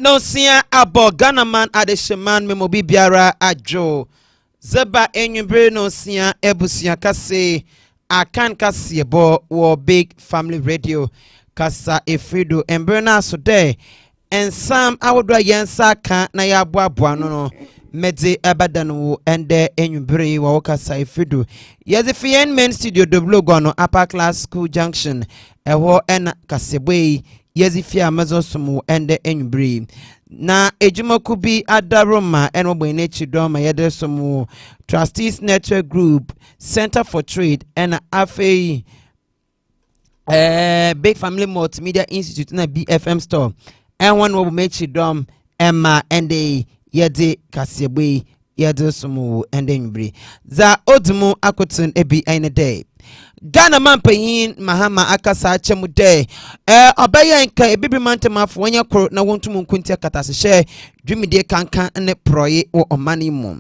no sia abo Ghana man adesheman memobi biara ajo zeba enyumbre no sia ebusia kase akan kase bo wo big family radio kasa efrido embrena so de ensam awodwa yensa kan na ya aboa no mede abadan wo ende enyumbre wo kasa efrido yezefien main studio double gono upper class school junction eho en kasebwe yezifia amazosumu ende enyumbre na ejumoku bi adaroma enogbo enechi doma yedesumu trustees network group center for trade and afei big family multimedia institute na BFM store and one wo mechi dom emma ende yede kasebwe yedesumu ende enyumbre za odumu akotun ebi ene day Ghana man payin mahama akasa chemude obaya nka ebibi mantemafo wanya kro na wontum nkunti akatase hye dwumide kankan ne proye wo omani mu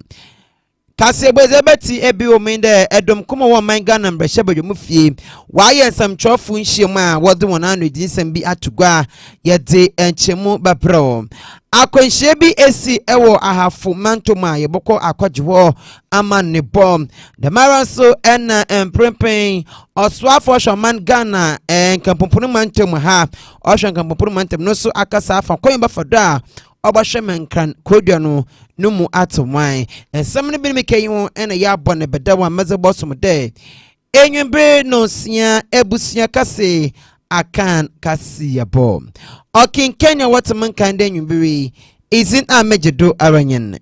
kasebeze beti ebi omende edom komo wo man Ghana mbrehye badwom fie waye nsamtwofo nhiem a wode wonano dinsem bi atugwa yede enchemu bapro akwanhye bi esi ewo ahafo mantoma yeboko akwajewo ama ne bom the maranso en emprempen oswafo shoman Ghana enkampopunu mantoma ha ohwenkampopunu mantoma no so akasa afa koyemba fada obahwemenkran kodwa no numu atomwan ensamne bi mekayi ena ya bone bedawa mezebosom de enwembre no sia ebusia kase akan kasi yabo okin Kenya wataman kande nyumbiri izin amejedo aranyen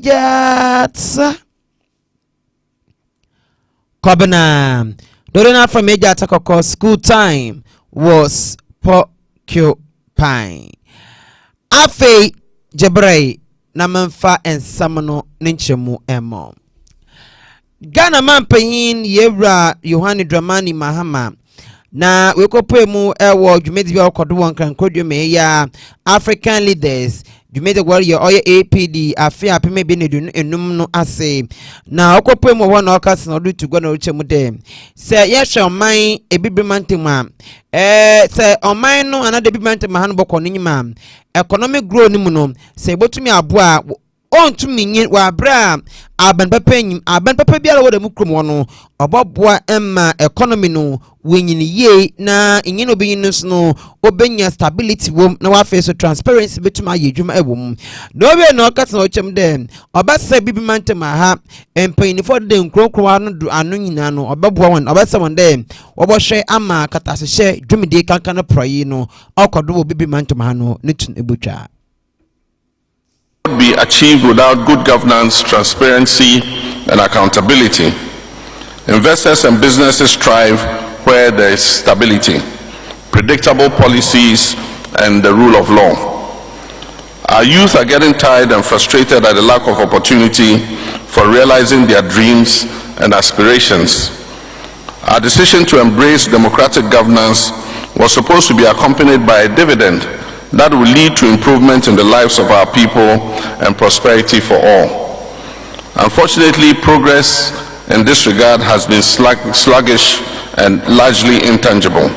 ejatsa kobana dorena from ejatsa kokko school time was porcupine afi jebrei na manfa ensamno ninchemu emo Ghana man payin yewra Yohani Dramani Mahama na wekope mu ewo dwumedi bi okodo won kan kodwome ya African leaders dwumedi warrior oye APD afi apeme bi ne dunu enum no ase na okope mu ho na okase na odu tugwa na ochemu de se yehwe oman ebibrimantema se oman no anade bibrimantema ha no bokọ ninyima economic growth ni mu no se botumi aboa on to minyin wa bra aban papa biara wo da mu krom wono oboboa emma economy no wenyin ye na nyin obinyin no obenya stability wom na wa face transparency betuma yedwuma ewom no we no kasa no chem dem obasa bibi mantema ha empanyin for de nkronkro anu do anu nyina no obeboa won obasa won dem obohwe ama katasehye dwumide kankan proyi no okodo bibi mantema ha no netun ebotwa be achieved without good governance, transparency, and accountability. Investors and businesses thrive where there is stability, predictable policies, and the rule of law. Our youth are getting tired and frustrated at the lack of opportunity for realizing their dreams and aspirations. Our decision to embrace democratic governance was supposed to be accompanied by a dividend that will lead to improvement in the lives of our people and prosperity for all. Unfortunately, progress in this regard has been sluggish and largely intangible.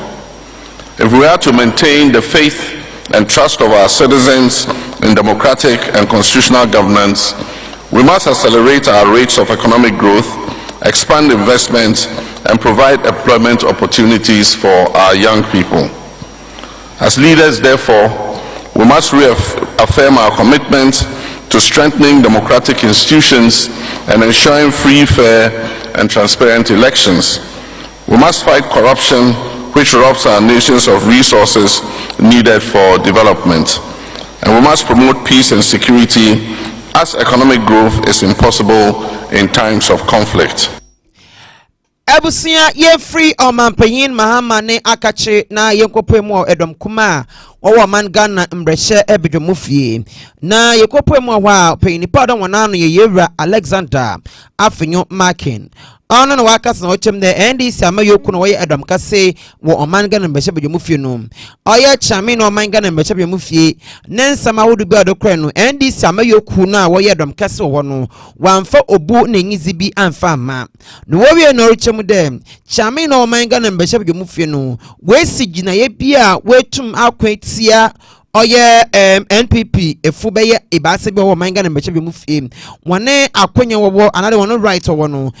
If we are to maintain the faith and trust of our citizens in democratic and constitutional governance, we must accelerate our rates of economic growth, expand investment, and provide employment opportunities for our young people. As leaders, therefore, we must reaffirm our commitment to strengthening democratic institutions and ensuring free, fair, and transparent elections. We must fight corruption, which robs our nations of resources needed for development. And we must promote peace and security, as economic growth is impossible in times of conflict. Ebusia ye free omanpanyin mahama ne akache na yekopemu edom kuma owo man Ghana mbrehye ebedwomofie na yekopemu wa payini pada wonano ye yewra Alexander Afenyo Markin ono no wakas na ochem de NDC amayoku no woye Adam kase wo omanga na mbehye bedwemufie no oye chame no omanga na mbehye bedwemufie nensama wodu bi adokre no NDC amayoku na woye Adam kase wo no wamfa obu na nyizi bi amfa ma no wowie no ochem de chame no omanga na mbehye bedwemufie no wesi gina ye bia wetum akwatia oye NPP efu beye ibase bi wo manga na mbeche bi mu fie wone akonya wo another one right wo no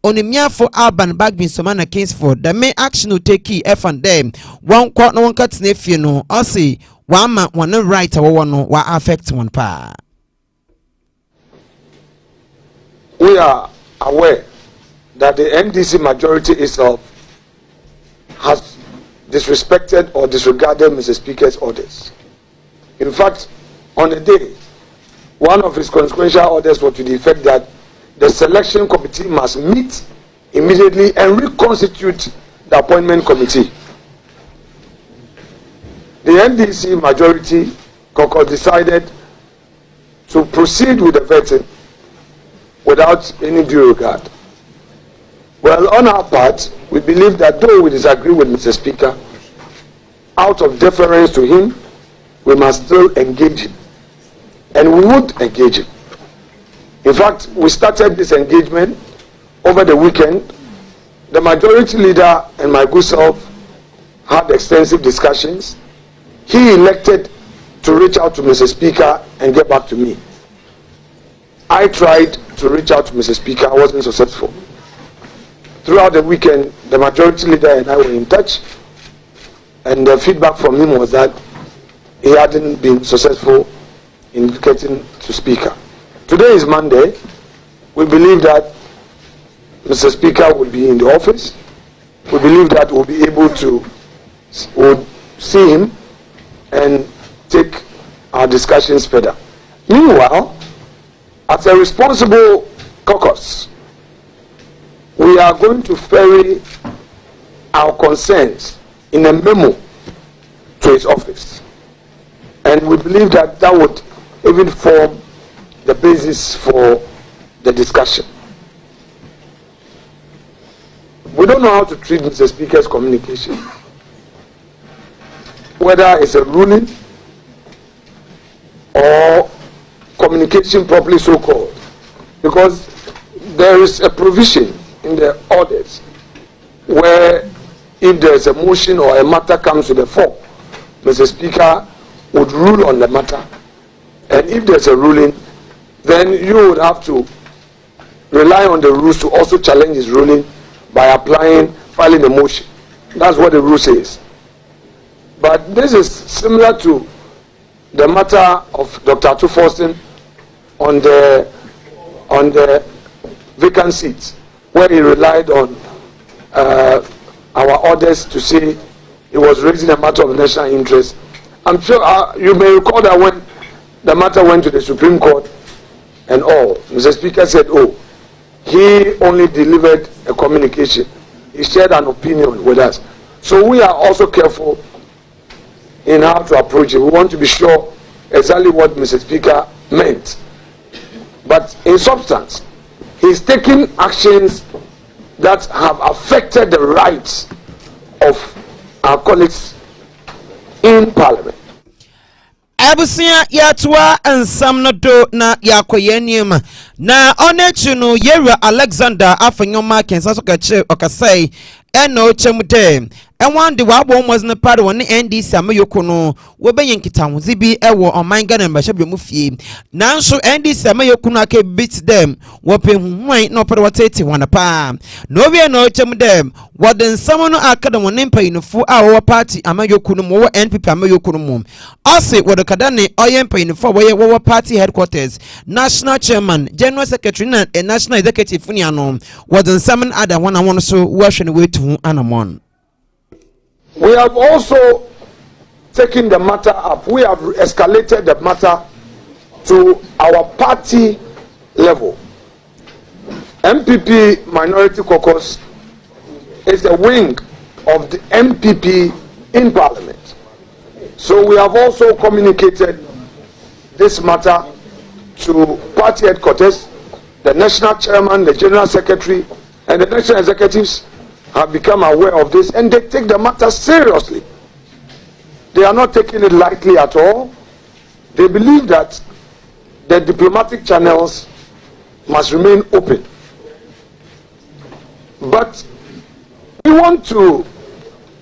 onimiafo Alban Bagbin Somana Kingsford the main action will take F and them one quart no one cut ne fie no o say one man one right wo no wa affect one pa. We are aware that the NDC majority itself has disrespected or disregarded Mr. Speaker's orders. In fact, on the day, one of his consequential orders was to the effect that the selection committee must meet immediately and reconstitute the appointment committee. The NDC majority caucus decided to proceed with the vetting without any due regard. Well, on our part, we believe that though we disagree with Mr. Speaker, out of deference to him, we must still engage him. And we would engage him. In fact, we started this engagement over the weekend. The majority leader and my good self had extensive discussions. He elected to reach out to Mr. Speaker and get back to me. I tried to reach out to Mr. Speaker. I wasn't successful. Throughout the weekend, the majority leader and I were in touch. And the feedback from him was that he hadn't been successful in getting to Speaker. Today is Monday. We believe that Mr. Speaker will be in the office. We believe that we'll be able to see him and take our discussions further. Meanwhile, as a responsible caucus, we are going to ferry our concerns in a memo to his office. And we believe that that would even form the basis for the discussion. We don't know how to treat Mr. Speaker's communication. Whether it's a ruling or communication properly so-called. Because there is a provision in the orders where if there is a motion or a matter comes to the fore, Mr. Speaker would rule on the matter, and if there's a ruling, then you would have to rely on the rules to also challenge his ruling by filing a motion. That's what the rule says. But this is similar to the matter of Dr. Atu on the vacant seats, where he relied on our orders to say he was raising a matter of national interest. I'm sure you may recall that when the matter went to the Supreme Court and all, Mr. Speaker said, oh, he only delivered a communication. He shared an opinion with us. So we are also careful in how to approach it. We want to be sure exactly what Mr. Speaker meant. But in substance, he's taking actions that have affected the rights of our colleagues in Parliament. Abusia yatwa nsam no do na yakoyenim na onechu no Yera Alexander afanyoma kensa so kache okasai eno chemude enwande wabo moz ne pare woni NDC amayoko no wobenye nkitahozi bi ewo omanga na mbahye mu fie nanso NDC amayoko no aka beat them wopehuhwan no pare watete wana pa no wie no chemude wode nsam no aka da woni mpayinfo a wo party amayoko no mo NPP amayoko no mo ase wode kada ne oye mpayinfo wo party headquarters national chairman general secretary na national executive funia no wode nsam ada wana wono so wo hwe ne wetu anamon. We have also taken the matter up. We have escalated the matter to our party level. MPP Minority Caucus is a wing of the MPP in Parliament. So we have also communicated this matter to party headquarters, the national chairman, the general secretary, And the national executives have become aware of this, and they take the matter seriously. They are not taking it lightly at all. They believe that the diplomatic channels must remain open. But we want to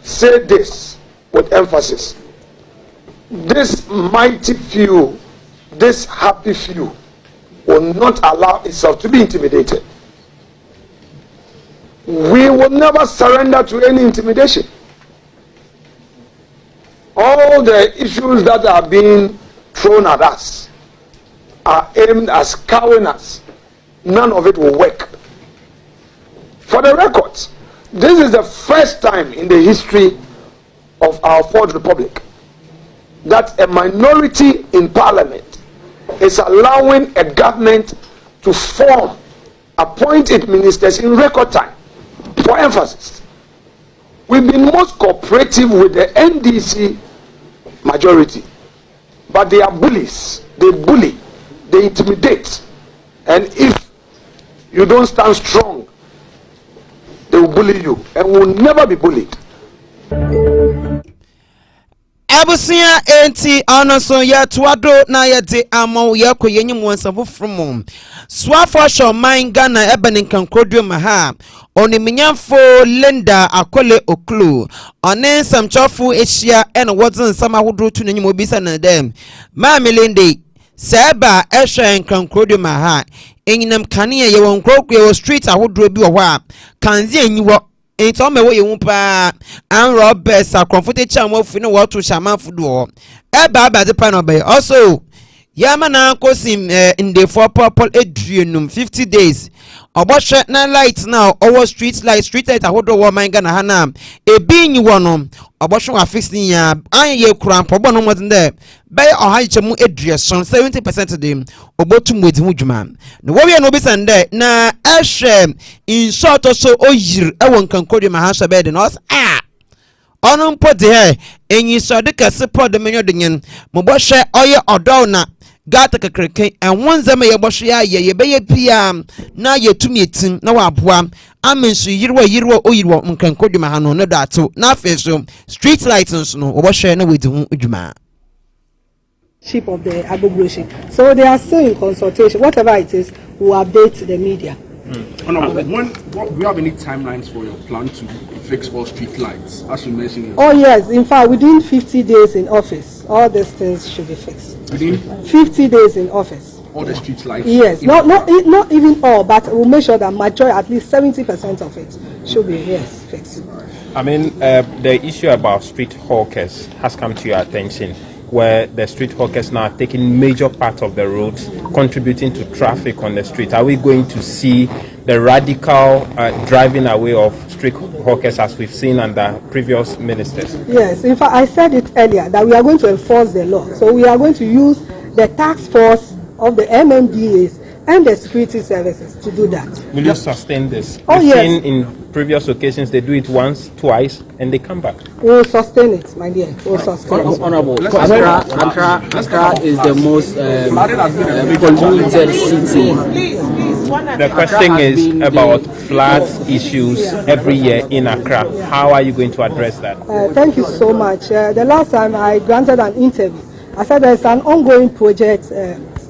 say this with emphasis. This mighty few, this happy few, will not allow itself to be intimidated. We will never surrender to any intimidation. All the issues that are being thrown at us are aimed at cowing us. None of it will work. For the record, this is the first time in the history of our Fourth Republic that a minority in Parliament is allowing a government to form, appoint its ministers in record time. For emphasis, we've been most cooperative with the NDC majority, but they are bullies. They bully, they intimidate, and if you don't stand strong, they will bully you and will never be bullied. Abusia enti onoso ya tuado na ya de amon ya koyenyim wansafo from swafo sho manga na ebenin kankrodwo maha oniminyamfo Linda Akole Oklu onen samchofu ehia ene wodin samahodro tu nanyim obisa na dem ma melende seba ehwen kankrodwo maha enyinam kane ye won krokwe street ahodro bi wo a kanze enyiwo enti o mewo yewu pa an robbers akonfote chamofu ne wo to shamanfu do eba aba de pan obey also yamana kosim in the for purple edrienum 50 days oboshe na light now our street light ahodo wo man Ghana hana ebi nyi wono oboshe wa fixing ya anye kurampo bono modin there bay ohaichemu edrieson 70% dem obotum wedi hudwuma no wo we no bisande na ehwe in short so oyir ewon kankodwe mahasha bed no onon podi he enyi so de kase pod menyo de nyen mo bohwe oye odo na gata kakreken enwonzama ye bohwe ya ye be ye pia na yetumi etim na wa aboa amensu yirwa oyirwa nkankodwe mahano no dato na afeso street lights nso no obohwe na wedi hu udwuma of the agglomeration. So they are still in consultation. Whatever it is, we'll update the media. Do you have any timelines for your plan to fix all street lights, as you mentioned? Oh yes, in fact, within 50 days in office, all these things should be fixed. Within 50 days in office. All the street lights? Yes, not even all, but we'll make sure that majority, at least 70% of it, should be fixed. I mean, the issue about street hawkers has come to your attention, where the street hawkers now are taking major part of the roads, contributing to traffic on the street. Are we going to see the radical driving away of street hawkers as we've seen under previous ministers? Yes, in fact, I said it earlier that we are going to enforce the law. So we are going to use the task force of the MMDAs and the security services to do that. Will you sustain this? Oh, We've yes. seen in previous occasions they do it once, twice, and they come back. We will sustain it, my dear. We will sustain it. Honorable, Accra is the most polluted city. The question is about floods issues every year in Accra. How are you going to address that? Thank you so much. The last time I granted an interview, I said there's an ongoing project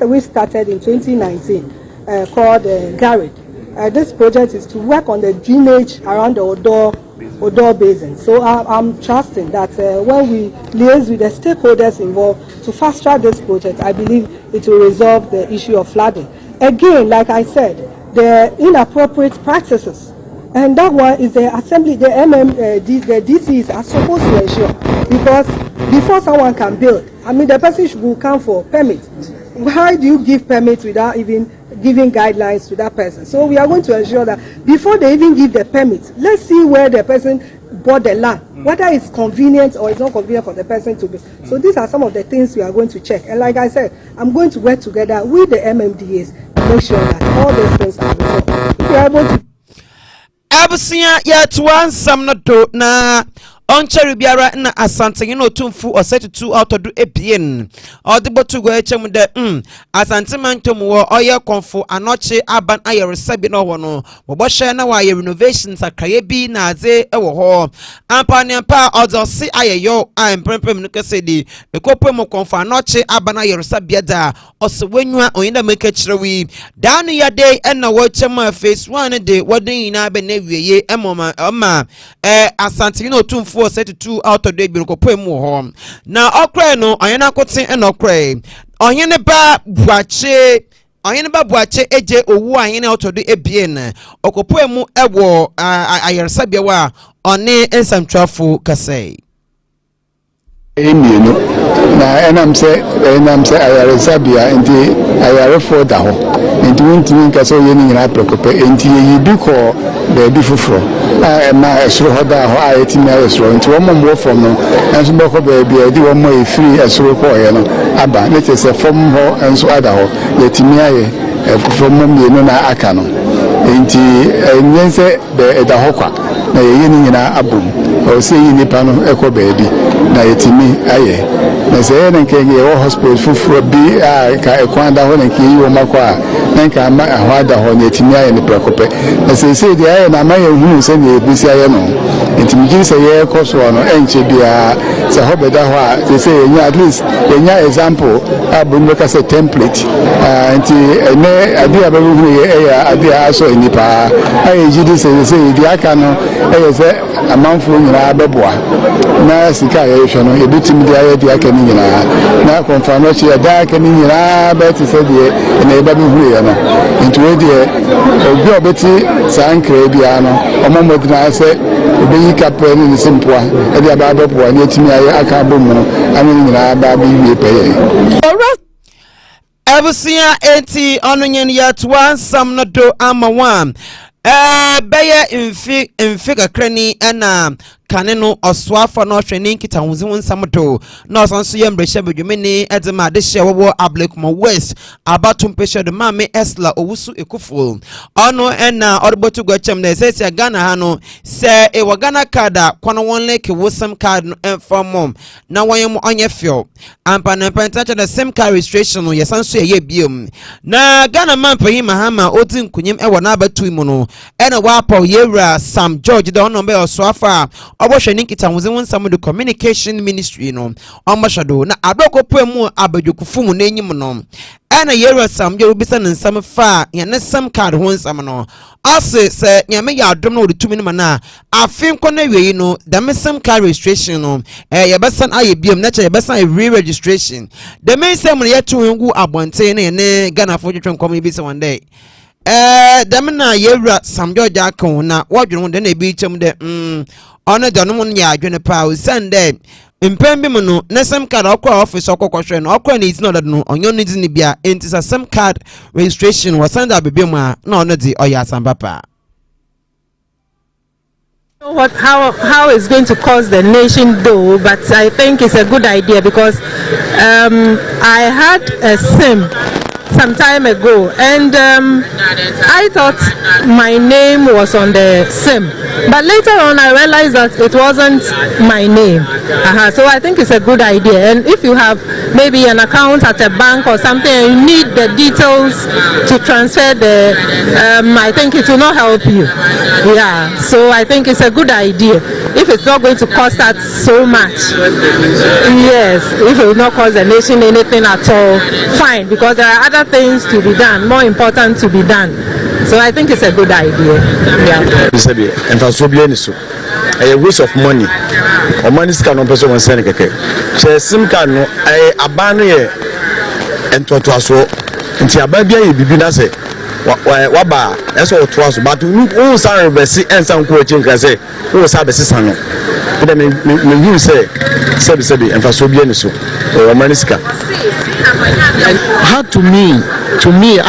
we started in 2019 called Garrett. This project is to work on the drainage around the Odor Basin. So I'm trusting that when we liaise with the stakeholders involved to fast track this project, I believe it will resolve the issue of flooding. Again, like I said, the inappropriate practices, and that one is the assembly, the the DCs are supposed to ensure, because before someone can build, I mean, the person should come for permit. Why do you give permits without even giving guidelines to that person? So we are going to ensure that before they even give the permit, let's see where the person bought the land, whether it's convenient or it's not convenient for the person to be. So these are some of the things we are going to check. And like I said, I'm going to work together with the MMDAs to make sure that all these things are resolved. If we are able to Abusia ya tuan samno do na oncheri biara na asante no tumfu osetutu autodu ebien odibotu go echem de asante mantom wo oye konfo anoche aban ayeresabi no ho no boboshe na wa renovations akaye bi na aze ewo ho ampa odosi ayeyo amprempem no kesedi ekopem konfo anoche aban ayeresabi da oswenwa oyina make chirewi dan yade na wo chema phase 1 de wodin na be na wieye emoma asante no tumfu osetutu autodu ebien kopem ho na okre no oyena kote na okre oyene ba buache eje owu anyene autodu ebien okopoemu ewo ayersabia wa one ensamtwafo kasei emienu na enam se ayaresabia nti ayarefo da ho nti wontimi nkaso ye ni nyina prekope nti yi bi ko be fufuro ma esoro hoda ho ayetimi ayesoro nti wo momwo fom no enso beko be bi edi wo mo efiri esoro ko ye no aba ne te se fom ho enso ada ho yetimi aye fom mienu na aka no nti enyense be eda ho kwa na ye ni nyina abum o se yi nipa no eko be bi na yetimi aye na se na nke ye hospital fufuro bi ka ekwanda ho na nke yi wo makwa na nke ama ahwada ho na yetimi aye ni prekope na se di aye na ma ye hunu se na ebisi aye no yetimi giri se ye koso no enche bia se hobeda ho a se ye at least ye example abu no se template nti ene adi ababu hunu ye adi aso nipa aye jidi se di aka no se amanfo nyina abeboa na sika ye hwe no ebitimi di aye di aka ni nyina na konfano chi da aka ni nyina ba ti se die na eba bi huru ye no nti we die obi obeti sankre bia no omomodina se obeyi kapre ni simpoa e di aba abeboa ni etimi aye aka bomu ani nyina ba bi wie peye Ebusia eti onunyen yet one sam no do ama one beye mfi kakrani na kaneno oswafa no hwene nkita hunzi hunsam do na osanso ye mbrehye bedwumeni edema de hye wo ablekuma west abatum peshe de mame esla owusu ekufu ono na odbotu gwachem na sesi Ghana ha no se Ghana card kwano won leke wosam card no enfom na wonyem onye fio ampa na pentacha the same card registration no yesanso ye biom na Ghana man pahin mahama odi nkunyem ewo na abatu mu no na wapa yewra Sam George de ono be oswafa obohwe nikita wunsam de communication ministry no omashado na adokopoemu abadwokufu mu na enyim no na yewra Sam George bisa nsam fa ya ne sam card wunsam no ase se nyame ya adom no de tumi no na afin ko na wiei no the sam card registration no yebesan ayebiem na che yebesan re-registration the main sem no yetu ngu abonte na ne Ghana fo twetwe nkom bi se one day damna yewra Sam George akon na wadwene de na ebi chem de ono de no mun ya adwene pa o sande mpembi mu no na sam card okwa office okwohwe no okwa na izino de no onyo no dini bia entisa sam card registration was sanda bebe mu a na ono de oya sambapa. How it's going to cost the nation though, but I think it's a good idea because I had a SIM some time ago and I thought my name was on the SIM, but later on I realized that it wasn't my name. So I think it's a good idea, and if you have maybe an account at a bank or something and you need the details to transfer the I think it will not help you. Yeah, so I think it's a good idea if it's not going to cost us so much. Yes, if it will not cost the nation anything at all, fine, because there are other things to be done, more important to be done. So I think it's a good idea. Yeah. A waste of money. Or money can no person send keke. Che sim card no abanu ye ento to aso. Nti ababia ye bibi na se waba eso to aso but who san reverse ensan ko chinka se who sa besi san no. But me you say enfa so bia ni so. O money ska. How to me, for me,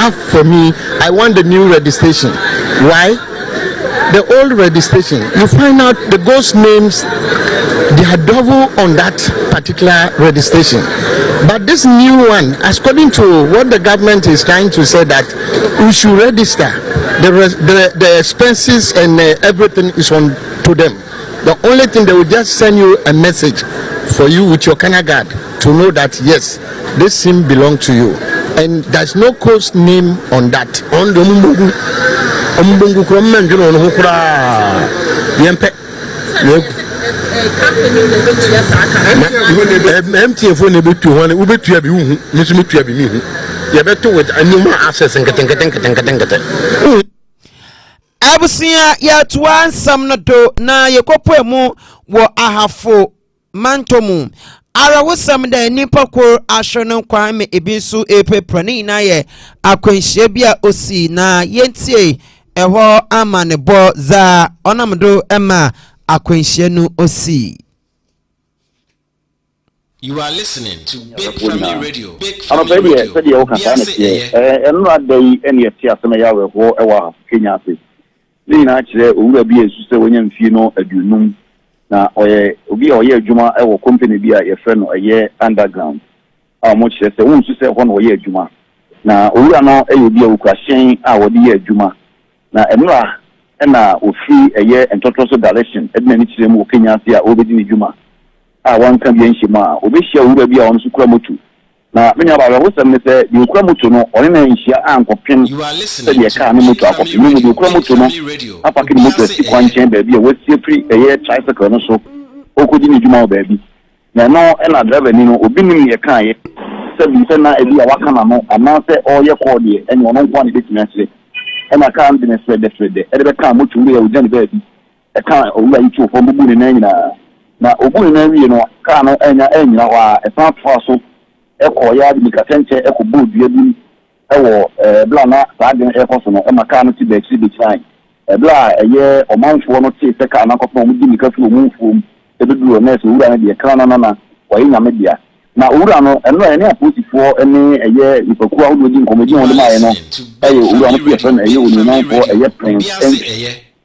I want the new registration. Why? The old registration, you find out the ghost names, they are double on that particular registration. But this new one, according to what the government is trying to say, that we should register, the expenses and everything is on to them. The only thing, they will just send you a message for you with your Kenya card to know that yes, this sim belongs to you, and there's no coast name on that. On the Umbungu comment, you know, MTF phone able to one, ube to be who, Miss Mutu be me. You better with a new access and getting. Abusia ya tuan samnodo na yekopo mu wo ahafo mantomu ara wosam da nipa ko ahwono kwan me ebisu epeprani na ye akwanhie bia osi na yentie eho amanebo za onamdo ema akwanhie nu osi. You are listening to Big Family Radio. Big Family Radio. Nina chire owura bi esu se wonya mfie no adunum na obi a oye adwuma e wo company bi a ye frɛ no eye underground a mo chire se won su se ho no oye adwuma na owura no obi a wokwahyen a wode ye adwuma na emra na ofi eye entotoso direction edna ni chire mu okenya ase a obedi ni adwuma a wanka bi enhyema obehia owura bi a on su kura motu na menya ba wo sem ne se de okura moto no one na nhia ankopem se de ka no moto akopem mu de okura moto no apake ni moto si kwanchen ba bi a wasi free eye tricycle no so okodi ni djuma ba bi na no na driver ni no obi nim ye kan ye se bi se na ebi a waka na no ama se oye call de eni ono nko na betimi asire na kan bi ne se de e de be kan moto wi ya ujani ba bi e kan owura yi tu fo bubu ni na nyina na obu ni na wi no kan no enya wa e fa so eko ya di katenche eko bodu ebi ewo bla na saadin eko so no e maka no ti be chai bla eye omanfo no ti se ka na kopo mu di mika fi omunfo e bedu na so wura na de kra na wayi nyame dia na wura no eno ene aposifo ene eye ipaku ahodo di nkomedi won de maye no eye wura no ti na eye woni nanfo eye prince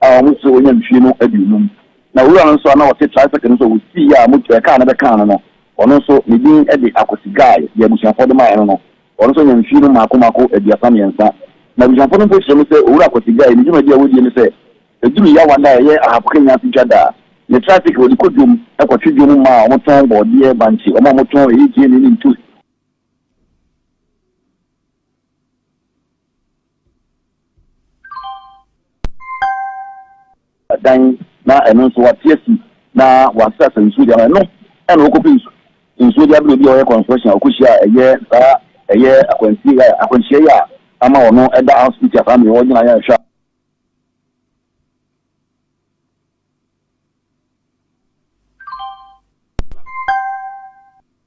a mo so onya mfie no adunum na wura no so na wote tricycle no so wo si ya mo twa ka na be ka no ono so me din e de akosigai ye busiafo de mai no ono so nyamfi no mako ediasa miensa na busiafo no po se owura akosigai ni juma dia wodi ni se ejuru ya wanda ye ahapkenya tijada ne traffic wodi kodum e ko twidum ma o ton body e banchi o ma mo ton e ji ni ntu dan na eno so watiesi na wasa sensu dia no eno okopi nso dia bi o ye construction okushia eye akwansie ya ama ono eda hospital family wo gina ya sha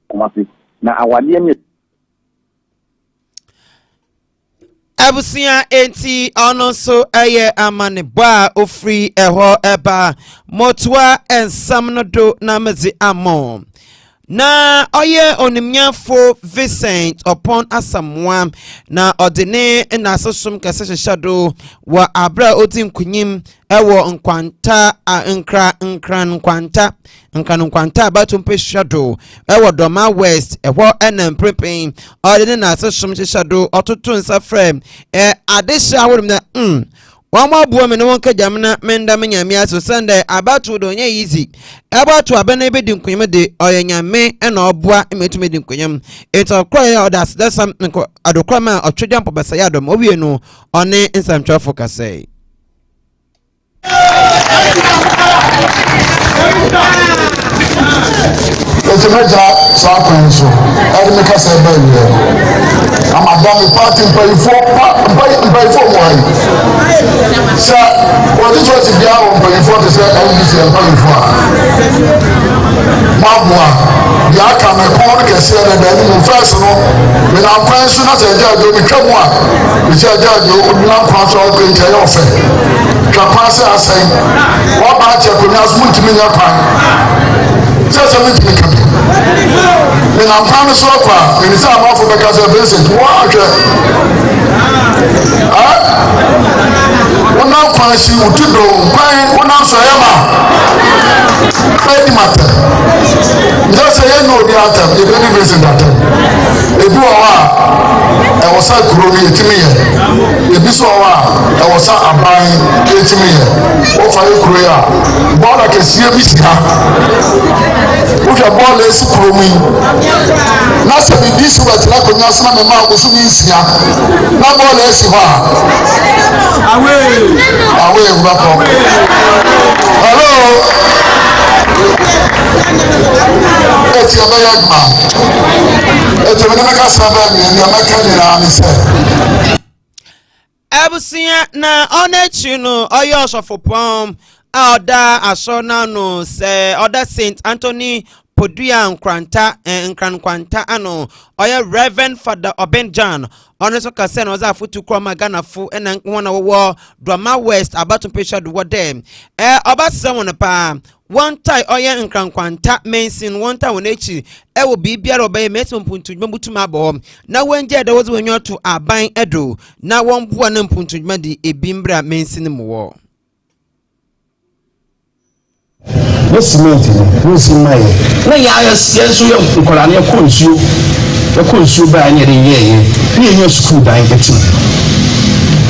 kumasi na awade mi abusia enti ono so eye amane ba ofri eho eba motua ensam no do na mezi amon na oye onimnyafo Vincent upon asamwa na odene na asosum kase shado wa abra odi nkunyim ewo nkwanta nkwanta batumpe shado ewo Doma West ewo enem prepin odene na asosum shado otutu nsa frame adesha wodum na Wama buwa me no wonka jamna menda me nyame aso Sunday abatu do nya easy abatu abena be di nkunyem de oyanyame e na obua emetume di nkunyem eto kro ya odas that's some adokra ma otwedwa mpobasa ya dom owie no one nsamtwafo kasei It's a major sacrifice. I make us a baby. I'm a dummy party by one. Sir, what is what you are by 4 to say NBC and by 4? Mabua, the outcome of all can say that the animal first, when I'm friends, not a judge, you become one. Which I judge you would not pass all going to your friend. Capacity, I say, what about your pronounced multimillion pound? Just a minute, when I'm trying to solve when it's about for because of Vincent, what? One now finds you to do, one now so matter. Just say, no, the other, the very Vincent. If you are ɛwɔ sɛ kuro no yɛtumi yɛ ebi so wɔ a ɛwɔ sɛ aban yɛtumi yɛ wɔfa yɛ kuro yi a bɔɔla kɛseɛ bi si ha wohwɛ bɔɔla esi kuro mu yi na sɛ bibi si wɔ tena akonnwa so na mɛma abosom yi nsia na bɔɔla esi hɔ a awe ewura kɔ hello eti ɛbɛyɛ adwuma eti ɛbɛyɛ mɛka sɛ ɛbɛyɛ mmienu ɛmɛka nyinaa ne sɛ Ebusia na onechi no oyo osofopom oda asona no se oda Saint Anthony Podua nkrankwanta ano oya Reverend Father Obenjan ono so kase no za afutu kroma Ghana fu ena wona wo Drama West abato pesha do dem obasem wona pa one time oya nkrankwanta mensin one time wonechi ewo bibiara obeye meso mpuntu mbutu abo na wenje da wozo wenyo to aban edo na won bua na mpuntu di ebimbra mensin mo no cement no cement na ya yesu ye nkola na konsuo ba anya de ye ni enyo school dan ketim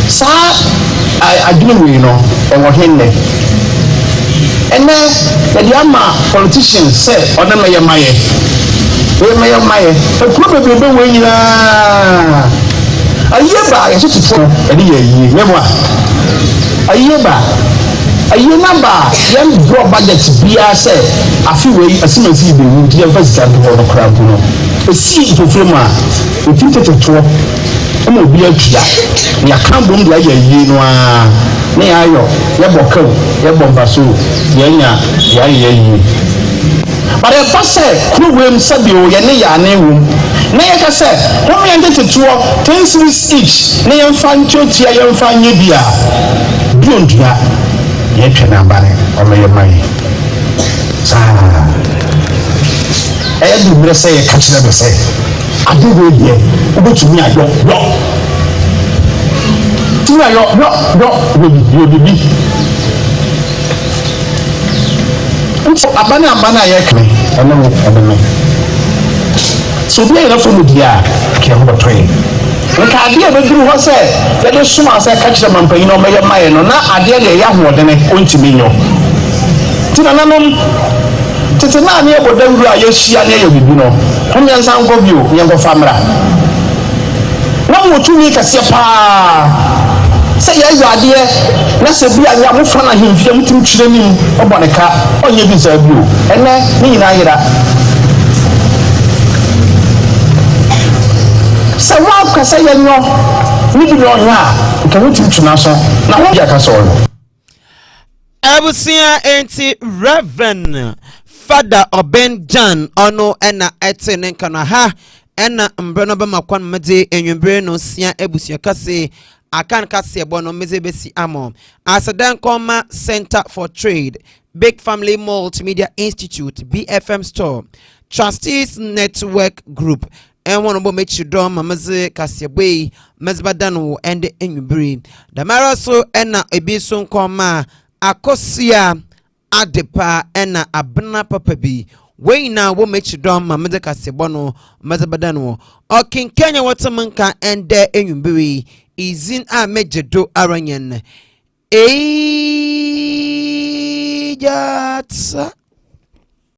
sa adwuma we no e wo henne ene the ama politicians say ona me yemaye e kuro bebe we nyina ayeba ye so tifo e de ye nyemo ayi number yam draw budget bia say afi we asimasi be wu dia fasika do no kra bu no esi foforo ma otiteteto ama obi atua ya kambom dia ya yi no a na ya ayo ya bokaw ya bombaso ya nya ya yi bare pase kuwem sabi o ya ne ya na wum na ya ka say ho me nteteto 10 series each na ya mfa nchotia ya mfa nye bia biontua ye twena bare o me mai sa e du bre say ka kire be say adego die obetumi ayo ti ayo yo bibi nso abana ye kre ene so bi era from dia ke ho betwe nka ade be duru ho say ye de suma say ka kire mampanyi no meye maye no na ade de ya ho de ne ontimi nyo ti na nanom tete na ne boda wuru a yehia ne ye bibi no hom yan san go bio ye go famra na mo tumi kase pa say ye yo ade na se bia ya mo fa na hemfia mutum twire nim oboneka onye bi za bio ene ni nyina yira se wa kase ye nyo ni bi no nya ka mutum twina so na ho ya kase o Ebusia enti Reverend Father Obenjan ono ena etene kana ha ena mbreno be makwan mede enwembre no sia ebusia kase akan kase ebo no meze besi amo asadan koma Center for Trade Big Family Multimedia Institute BFM Store Trustees Network Group and one of mechi dom mamaze kasebwe mezbadano ende enwembre damara so ena ebiso koma akosia adepa ena abna papa bi we na wo mechi dom mamede kasebono mazabadano o kinkenya watamanka ende enwumbiri izin a mejedo aranyen ejatsa